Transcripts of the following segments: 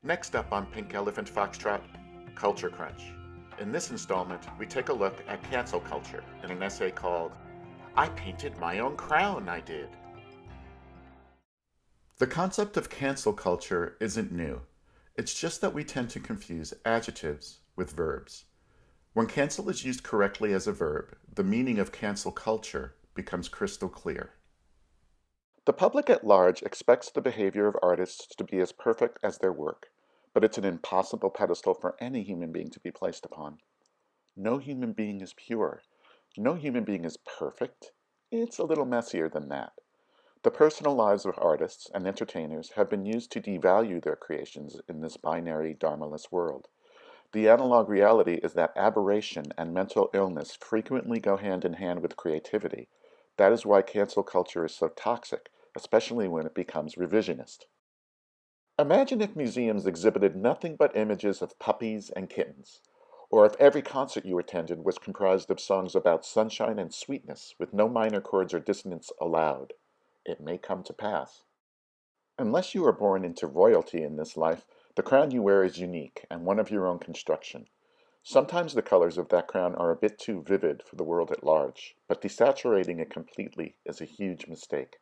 Next up on Pink Elephant Foxtrot, Culture Crunch. In this installment, we take a look at cancel culture in an essay called, I Painted My Own Crown, I Did. The concept of cancel culture isn't new. It's just that we tend to confuse adjectives with verbs. When cancel is used correctly as a verb, the meaning of cancel culture becomes crystal clear. The public at large expects the behavior of artists to be as perfect as their work, but it's an impossible pedestal for any human being to be placed upon. No human being is pure. No human being is perfect. It's a little messier than that. The personal lives of artists and entertainers have been used to devalue their creations in this binary, dharmaless world. The analog reality is that aberration and mental illness frequently go hand in hand with creativity. That is why cancel culture is so toxic, especially when it becomes revisionist. Imagine if museums exhibited nothing but images of puppies and kittens, or if every concert you attended was comprised of songs about sunshine and sweetness with no minor chords or dissonance allowed. It may come to pass. Unless you are born into royalty in this life, the crown you wear is unique and one of your own construction. Sometimes the colors of that crown are a bit too vivid for the world at large, but desaturating it completely is a huge mistake.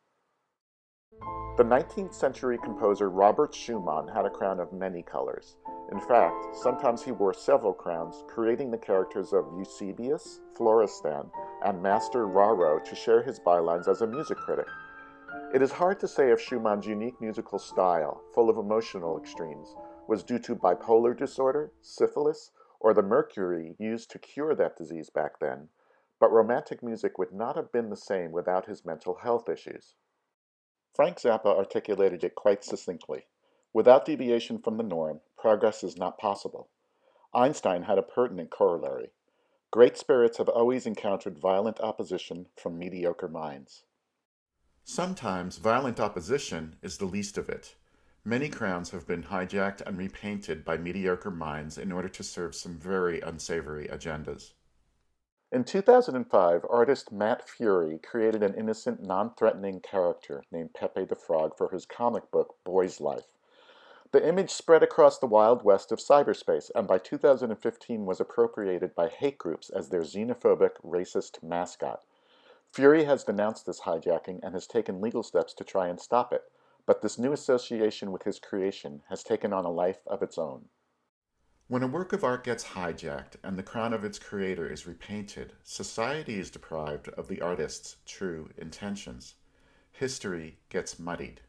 The 19th century composer Robert Schumann had a crown of many colors. In fact, sometimes he wore several crowns, creating the characters of Eusebius, Florestan, and Master Raro to share his bylines as a music critic. It is hard to say if Schumann's unique musical style, full of emotional extremes, was due to bipolar disorder, syphilis, or the mercury used to cure that disease back then, but romantic music would not have been the same without his mental health issues. Frank Zappa articulated it quite succinctly. Without deviation from the norm, progress is not possible. Einstein had a pertinent corollary. Great spirits have always encountered violent opposition from mediocre minds. Sometimes violent opposition is the least of it. Many crowns have been hijacked and repainted by mediocre minds in order to serve some very unsavory agendas. In 2005, artist Matt Fury created an innocent, non-threatening character named Pepe the Frog for his comic book, Boy's Life. The image spread across the Wild West of cyberspace and by 2015 was appropriated by hate groups as their xenophobic, racist mascot. Fury has denounced this hijacking and has taken legal steps to try and stop it, but this new association with his creation has taken on a life of its own. When a work of art gets hijacked and the crown of its creator is repainted, society is deprived of the artist's true intentions. History gets muddied.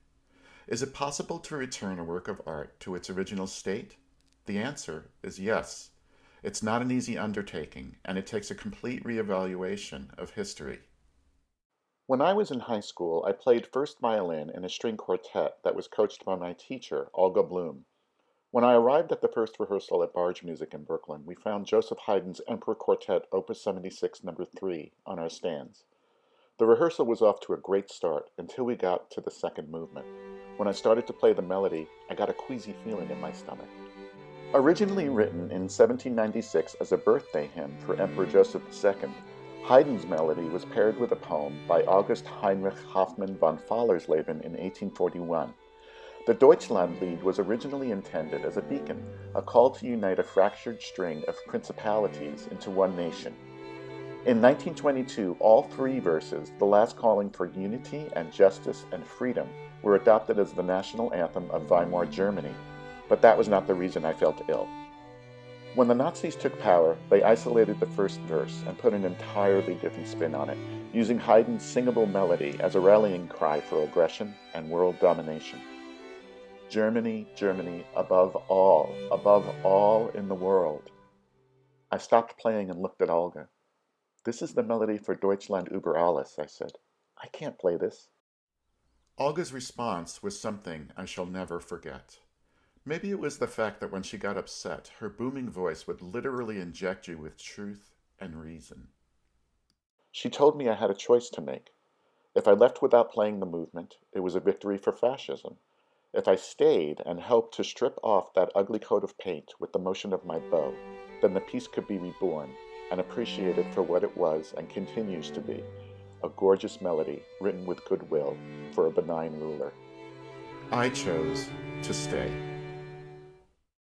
Is it possible to return a work of art to its original state? The answer is yes. It's not an easy undertaking, and it takes a complete reevaluation of history. When I was in high school, I played first violin in a string quartet that was coached by my teacher, Olga Bloom. When I arrived at the first rehearsal at Barge Music in Brooklyn, we found Joseph Haydn's Emperor Quartet Opus 76 No. 3 on our stands. The rehearsal was off to a great start until we got to the second movement. When I started to play the melody, I got a queasy feeling in my stomach. Originally written in 1796 as a birthday hymn for Emperor Joseph II, Haydn's melody was paired with a poem by August Heinrich Hoffmann von Fallersleben in 1841. The Deutschlandlied was originally intended as a beacon, a call to unite a fractured string of principalities into one nation. In 1922, all three verses, the last calling for unity and justice and freedom, were adopted as the national anthem of Weimar Germany, but that was not the reason I felt ill. When the Nazis took power, they isolated the first verse and put an entirely different spin on it, using Haydn's singable melody as a rallying cry for aggression and world domination. Germany, Germany, above all in the world. I stopped playing and looked at Olga. This is the melody for Deutschland über alles, I said. I can't play this. Olga's response was something I shall never forget. Maybe it was the fact that when she got upset, her booming voice would literally inject you with truth and reason. She told me I had a choice to make. If I left without playing the movement, it was a victory for fascism. If I stayed and helped to strip off that ugly coat of paint with the motion of my bow, then the piece could be reborn and appreciated for what it was and continues to be, a gorgeous melody written with goodwill for a benign ruler. I chose to stay.